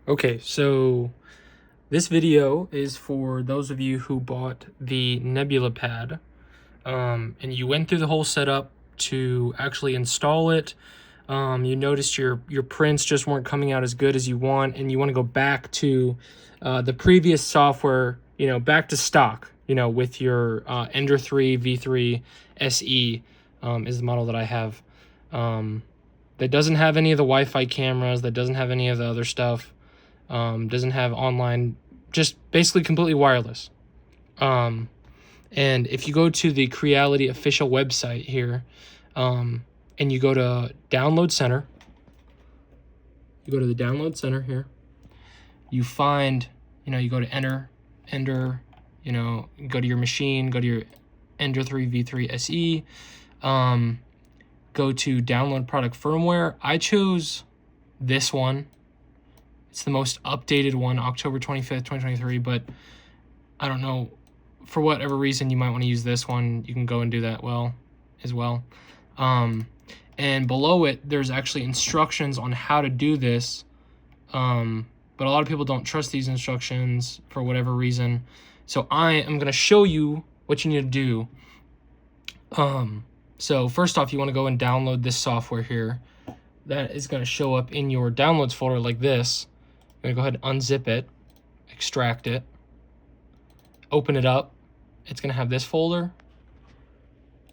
Okay, so this video is for those of you who bought the Nebula pad, and you went through the whole setup to actually install it. You noticed your prints just weren't coming out as good as you want, and you want to go back to the previous software, back to stock, with your Ender 3 V3 SE is the model that I have. That doesn't have any of the Wi-Fi cameras, that doesn't have any of the other stuff. Doesn't have online, just basically completely wireless. And if you go to the Creality official website here, and you go to Download Center, you go to the Download Center here, you find, you go to Ender, go to your machine, go to your Ender 3 V3 SE, go to Download Product Firmware. I chose this one. It's the most updated one, October 25th, 2023, but I don't know, for whatever reason, you might want to use this one. You can go and do that as well. And below it, there's actually instructions on how to do this, but a lot of people don't trust these instructions for whatever reason. So I am going to show you what you need to do. So first off, you want to go and download this software here. That is going to show up in your downloads folder like this. I'm going to go ahead and unzip it, extract it, open it up. It's going to have this folder.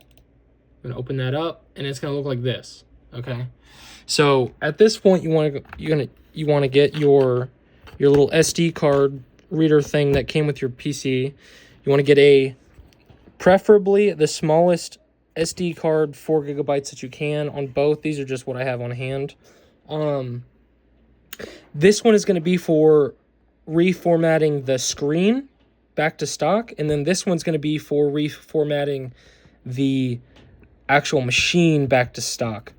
I'm going to open that up, and it's going to look like this. Okay. So at this point, you want to get your little SD card reader thing that came with your PC. You want to get preferably the smallest SD card, 4 gigabytes that you can on both. These are just what I have on hand. This one is going to be for reformatting the screen back to stock, and then this one's going to be for reformatting the actual machine back to stock.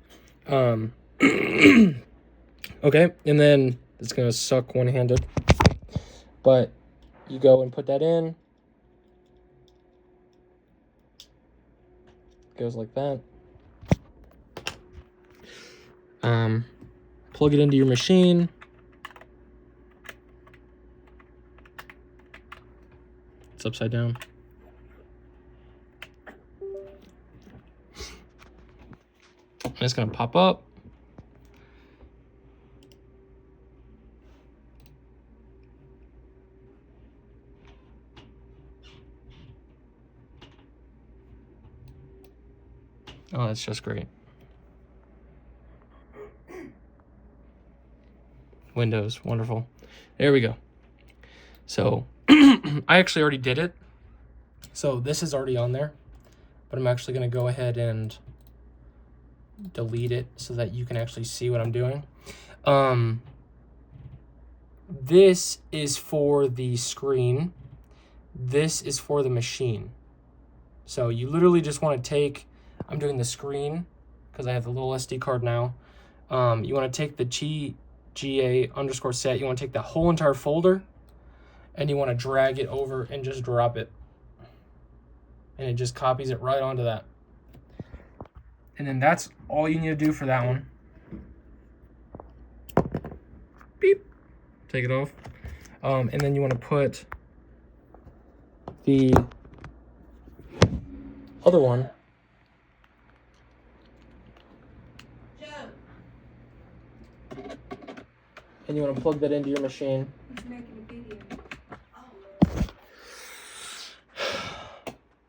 Okay, and then it's going to suck one-handed, but you go and put that in. Goes like that. Plug it into your machine. It's upside down. And it's going to pop up. Oh, that's just great. Windows, wonderful. There we go. So I actually already did it. So this is already on there, but I'm actually going to go ahead and delete it so that you can actually see what I'm doing. This is for the screen. This is for the machine. So you literally just want to take, I'm doing the screen because I have the little SD card now. You want to take the GA_set. You want to take the whole entire folder, and you want to drag it over and just drop it. And it just copies it right onto that. And then that's all you need to do for that one. Beep. Take it off. And then you want to put the other one. And you want to plug that into your machine. He's making a video.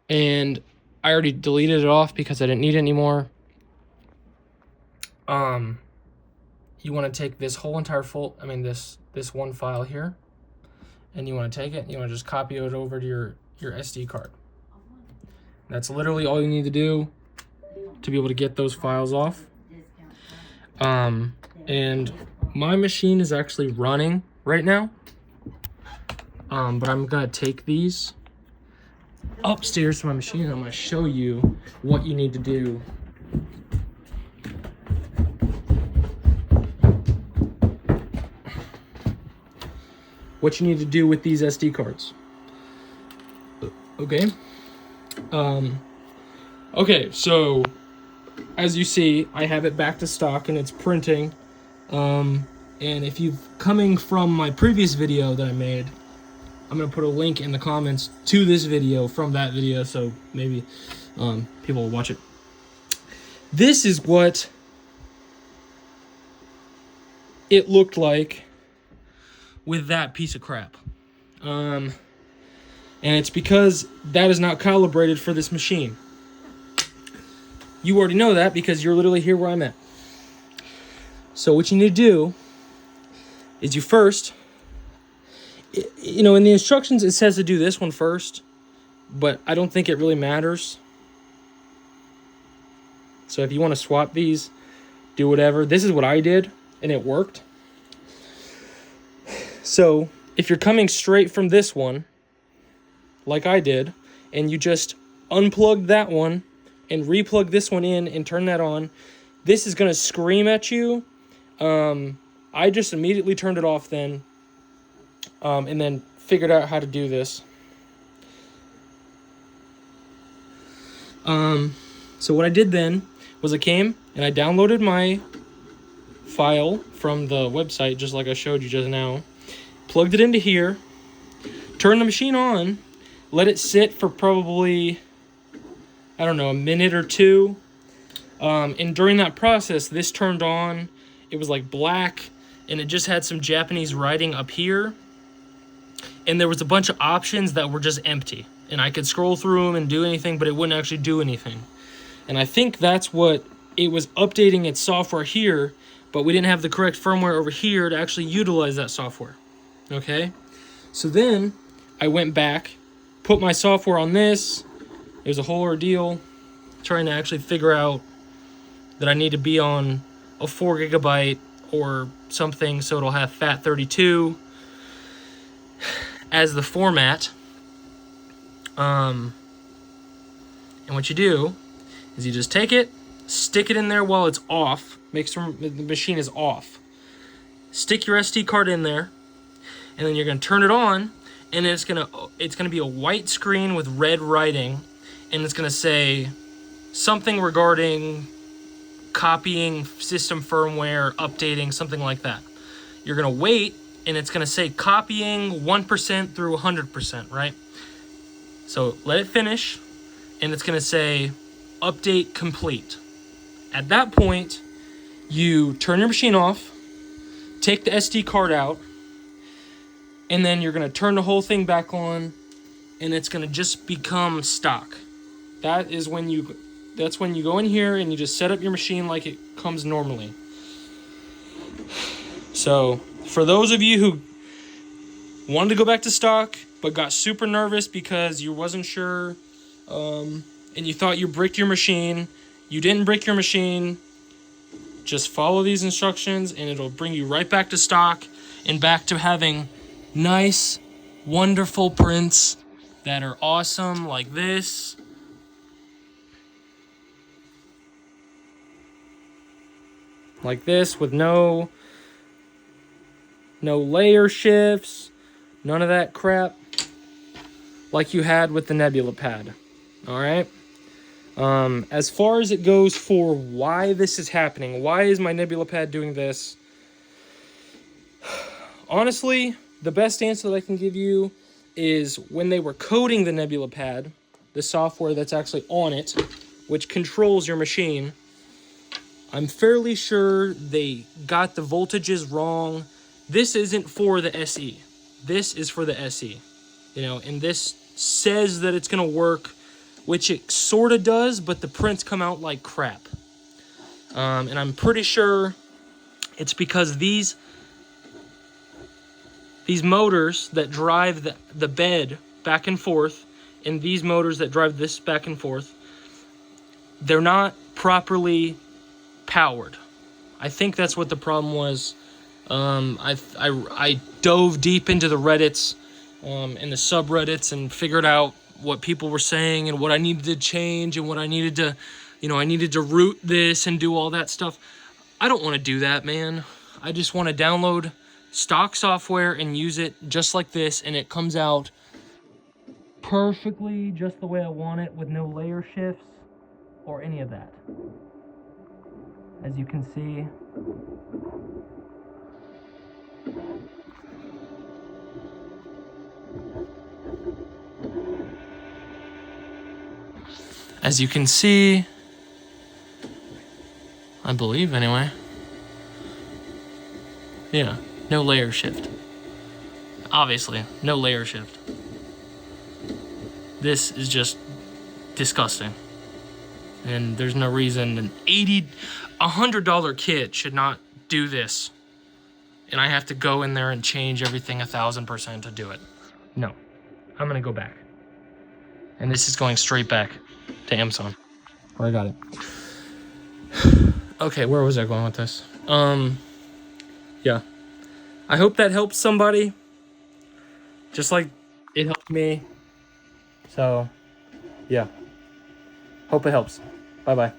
And I already deleted it off because I didn't need it anymore. You want to take this whole entire this one file here, and you want to take it and you want to just copy it over to your SD card. That's literally all you need to do to be able to get those files off. And my machine is actually running right now, but I'm gonna take these upstairs to my machine and I'm gonna show you what you need to do. What you need to do with these SD cards. Okay. Okay, so as you see, I have it back to stock and it's printing. And if you've coming from my previous video that I made, I'm gonna put a link in the comments to this video from that video, so maybe people will watch it. This is what it looked like with that piece of crap. And it's because that is not calibrated for this machine. You already know that because you're literally here where I'm at. So what you need to do is you first, you know, in the instructions it says to do this one first, but I don't think it really matters. So if you want to swap these, do whatever. This is what I did, and it worked. So if you're coming straight from this one, like I did, and you just unplug that one and replug this one in and turn that on, this is going to scream at you. I just immediately turned it off then, and then figured out how to do this. So what I did then was I came and I downloaded my file from the website, just like I showed you just now, plugged it into here, turned the machine on, let it sit for probably, I don't know, a minute or two. And during that process, this turned on. It was like black, and it just had some Japanese writing up here. And there was a bunch of options that were just empty. And I could scroll through them and do anything, but it wouldn't actually do anything. And I think that's what it was updating its software here, but we didn't have the correct firmware over here to actually utilize that software. Okay? So then I went back, put my software on this. It was a whole ordeal trying to actually figure out that I need to be on a 4 gigabyte or something so it'll have FAT32 as the format. And what you do is you just take it, stick it in there while it's off, make sure the machine is off. Stick your SD card in there, and then you're going to turn it on, and it's going to be a white screen with red writing, and it's going to say something regarding copying system firmware, updating, something like that. You're going to wait, and it's going to say copying 1% through 100%, right? So let it finish, and it's going to say update complete. At that point, you turn your machine off, take the SD card out, and then you're going to turn the whole thing back on, and it's going to just become stock. That's when you go in here and you just set up your machine like it comes normally. So for those of you who wanted to go back to stock but got super nervous because you wasn't sure, and you thought you bricked your machine, you didn't brick your machine, just follow these instructions and it'll bring you right back to stock and back to having nice, wonderful prints that are awesome like this. Like this, with no layer shifts, none of that crap like you had with the Nebula pad. All right. As far as it goes for why this is happening, why is my Nebula pad doing this? Honestly, the best answer that I can give you is when they were coding the Nebula pad, the software that's actually on it, which controls your machine, I'm fairly sure they got the voltages wrong. This isn't for the SE. This is for the SE. You know, and this says that it's going to work, which it sort of does, but the prints come out like crap. And I'm pretty sure it's because these motors that drive the bed back and forth, and these motors that drive this back and forth, they're not properly powered. I think that's what the problem was. I dove deep into the Reddits and the subreddits and figured out what people were saying and what I needed to change and what I needed to, I needed to root this and do all that stuff. I don't want to do that, man. I just want to download stock software and use it just like this, and it comes out perfectly just the way I want it, with no layer shifts or any of that. As you can see, As you can see, I believe anyway. Yeah, no layer shift. Obviously, no layer shift. This is just disgusting. And there's no reason an $100 kit should not do this. And I have to go in there and change everything 1000% to do it. No, I'm gonna go back. And this is going straight back to Amazon, where I got it. Okay, where was I going with this? Yeah. I hope that helps somebody. Just like it helped me. So, yeah. Hope it helps. Bye-bye.